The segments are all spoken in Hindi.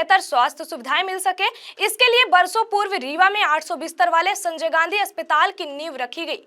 बेहतर स्वास्थ्य सुविधाएं मिल सके, इसके लिए बरसों पूर्व रीवा में 800 बिस्तर वाले संजय गांधी अस्पताल की नींव रखी गई।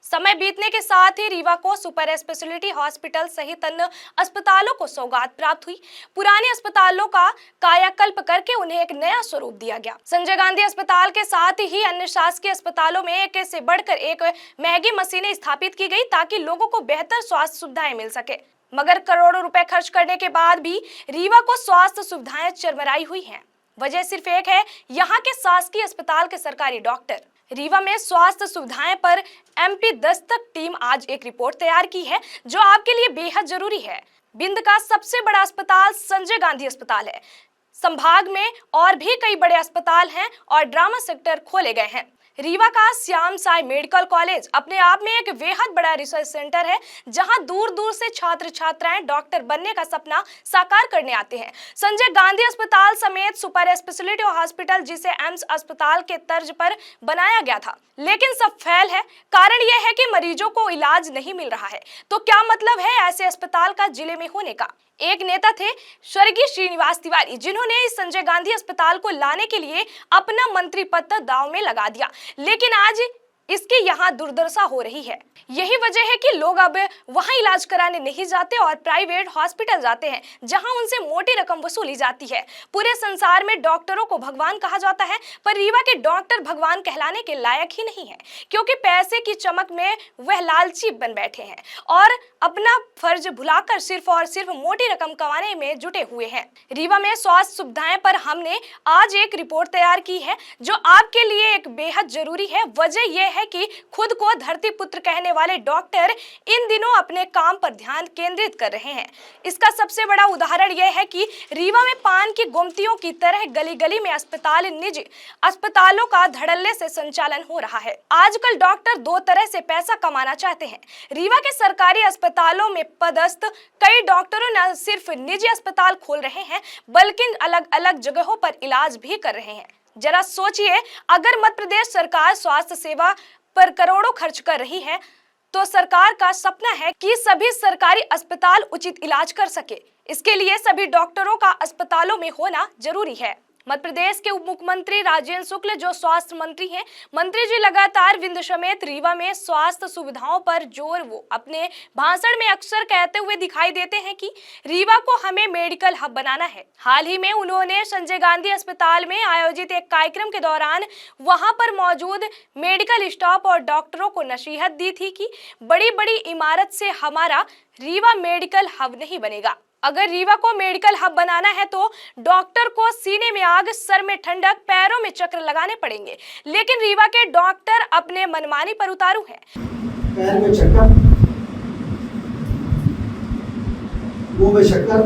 समय बीतने के साथ ही रीवा को सुपर स्पेशलिटी हॉस्पिटल सहित अन्य अस्पतालों को सौगात प्राप्त हुई। पुराने अस्पतालों का कायाकल्प करके उन्हें एक नया स्वरूप दिया गया। संजय गांधी अस्पताल के साथ ही अन्य शासकीय अस्पतालों में एक से बढ़कर एक महंगी मशीनें स्थापित की गई ताकि लोगों को बेहतर स्वास्थ्य सुविधाएं मिल सके। मगर करोड़ों रुपए खर्च करने के बाद भी रीवा को स्वास्थ्य सुविधाएं चरमराई हुई हैं। वजह सिर्फ एक है, यहाँ के शासकीय अस्पताल के सरकारी डॉक्टर। रीवा में स्वास्थ्य सुविधाएं पर एमपी दस्तक टीम आज एक रिपोर्ट तैयार की है जो आपके लिए बेहद जरूरी है। बिंद का सबसे बड़ा अस्पताल संजय गांधी अस्पताल है। संभाग में और भी कई बड़े अस्पताल हैं और ड्रामा सेक्टर खोले गए हैं। रीवा का श्याम साई मेडिकल कॉलेज अपने आप में एक बेहद बड़ा रिसर्च सेंटर है, जहां दूर दूर से छात्र छात्राएं डॉक्टर बनने का सपना साकार करने आते हैं। संजय गांधी अस्पताल समेत सुपर स्पेशलिटी हॉस्पिटल, जिसे एम्स अस्पताल के तर्ज पर बनाया गया था, लेकिन सब फेल है। कारण यह है कि मरीजों को इलाज नहीं मिल रहा है। तो क्या मतलब है ऐसे अस्पताल का जिले में होने का? एक नेता थे स्वर्गीय श्रीनिवास तिवारी, जिन्होंने इस संजय गांधी अस्पताल को लाने के लिए अपना मंत्री पद दांव में लगा दिया, लेकिन आज इसकी यहाँ दुर्दशा हो रही है। यही वजह है कि लोग अब वहाँ इलाज कराने नहीं जाते और प्राइवेट हॉस्पिटल जाते हैं, जहाँ उनसे मोटी रकम वसूली जाती है। पूरे संसार में डॉक्टरों को भगवान कहा जाता है, पर रीवा के डॉक्टर भगवान कहलाने के लायक ही नहीं है, क्योंकि पैसे की चमक में वह लालची बन बैठे हैं और अपना फर्ज भुलाकर सिर्फ और सिर्फ मोटी रकम कमाने में जुटे हुए हैं। रीवा में स्वास्थ्य सुविधाएं पर हमने आज एक रिपोर्ट तैयार की है जो आपके लिए एक बेहद जरूरी है। वजह यह है कि खुद को धरती पुत्र कहने वाले डॉक्टर इन दिनों अपने काम पर ध्यान केंद्रित कर रहे हैं। इसका सबसे बड़ा उदाहरण यह है कि रीवा में पान की गुमतियों की तरह गली गली में अस्पताल, निजी अस्पतालों का धड़ल्ले से संचालन हो रहा है। आजकल डॉक्टर दो तरह से पैसा कमाना चाहते हैं। रीवा के सरकारी अस्पतालों में पदस्थ कई डॉक्टरों न सिर्फ निजी अस्पताल खोल रहे हैं, बल्कि अलग अलग जगहों पर इलाज भी कर रहे हैं। जरा सोचिए, अगर मध्य प्रदेश सरकार स्वास्थ्य सेवा पर करोड़ों खर्च कर रही है, तो सरकार का सपना है कि सभी सरकारी अस्पताल उचित इलाज कर सके। इसके लिए सभी डॉक्टरों का अस्पतालों में होना जरूरी है। मध्य प्रदेश के उप मुख्यमंत्री राजेंद्र शुक्ल, जो स्वास्थ्य मंत्री हैं, मंत्री जी लगातार विंध्य समेत रीवा में स्वास्थ्य सुविधाओं पर जोर वो अपने भाषण में अक्सर कहते हुए दिखाई देते हैं कि रीवा को हमें मेडिकल हब बनाना है। हाल ही में उन्होंने संजय गांधी अस्पताल में आयोजित एक कार्यक्रम के दौरान वहां पर मौजूद मेडिकल स्टाफ और डॉक्टरों को नसीहत दी थी कि बड़ी बड़ी इमारत से हमारा रीवा मेडिकल हब नहीं बनेगा। अगर रीवा को मेडिकल हब बनाना है तो डॉक्टर को सीने में आग, सर में ठंडक, पैरों में चक्र लगाने पड़ेंगे। लेकिन रीवा के डॉक्टर अपने मनमानी पर उतारू हैं। पैर में चक्कर, मुंह में शक्कर,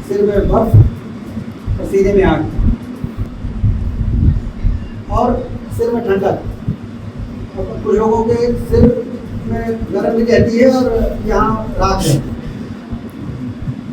सिर में बर्फ और सीने में आग और सिर में ठंडक। कुछ लोगों के सिर में गर्म भी रहती है और यहाँ राख है।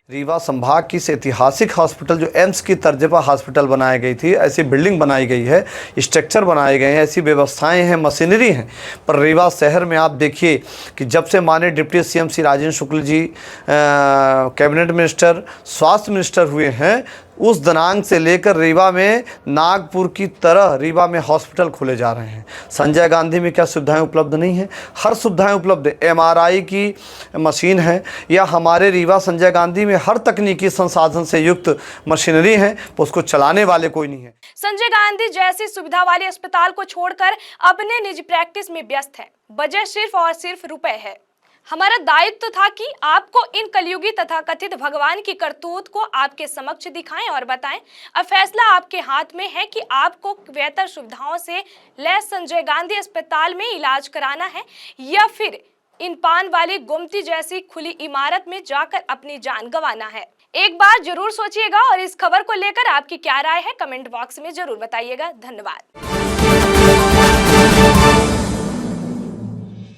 रीवा संभाग की इस ऐतिहासिक हॉस्पिटल जो एम्स की तर्ज पर हॉस्पिटल बनाई गई थी, ऐसी बिल्डिंग बनाई गई है, स्ट्रक्चर बनाए गए हैं, ऐसी व्यवस्थाएं हैं, मशीनरी हैं, पर रीवा शहर में आप देखिए कि जब से माननीय deputy CM Shri Rajendra Shukla ji cabinet minister, स्वास्थ्य मिनिस्टर हुए हैं, उस दिनांक से लेकर रीवा में नागपुर की तरह रीवा में हॉस्पिटल खोले जा रहे हैं। संजय गांधी में क्या सुविधाएं उपलब्ध नहीं हैं? हर सुविधाएं उपलब्ध है। एमआरआई की मशीन है, या हमारे रीवा संजय गांधी में हर तकनीकी संसाधन से युक्त मशीनरी है, तो उसको चलाने वाले कोई नहीं है। संजय गांधी जैसी सुविधा वाले अस्पताल को छोड़कर अपने निजी प्रैक्टिस में व्यस्त है। वजह सिर्फ और सिर्फ रुपए है। हमारा दायित्व था कि आपको इन कलयुगी तथा कथित भगवान की करतूत को आपके समक्ष दिखाएं और बताएं। अब फैसला आपके हाथ में है कि आपको बेहतर सुविधाओं से लैस संजय गांधी अस्पताल में इलाज कराना है, या फिर इन पान वाली गुमती जैसी खुली इमारत में जाकर अपनी जान गंवाना है। एक बार जरूर सोचिएगा और इस खबर को लेकर आपकी क्या राय है, कमेंट बॉक्स में जरूर बताइएगा। धन्यवाद।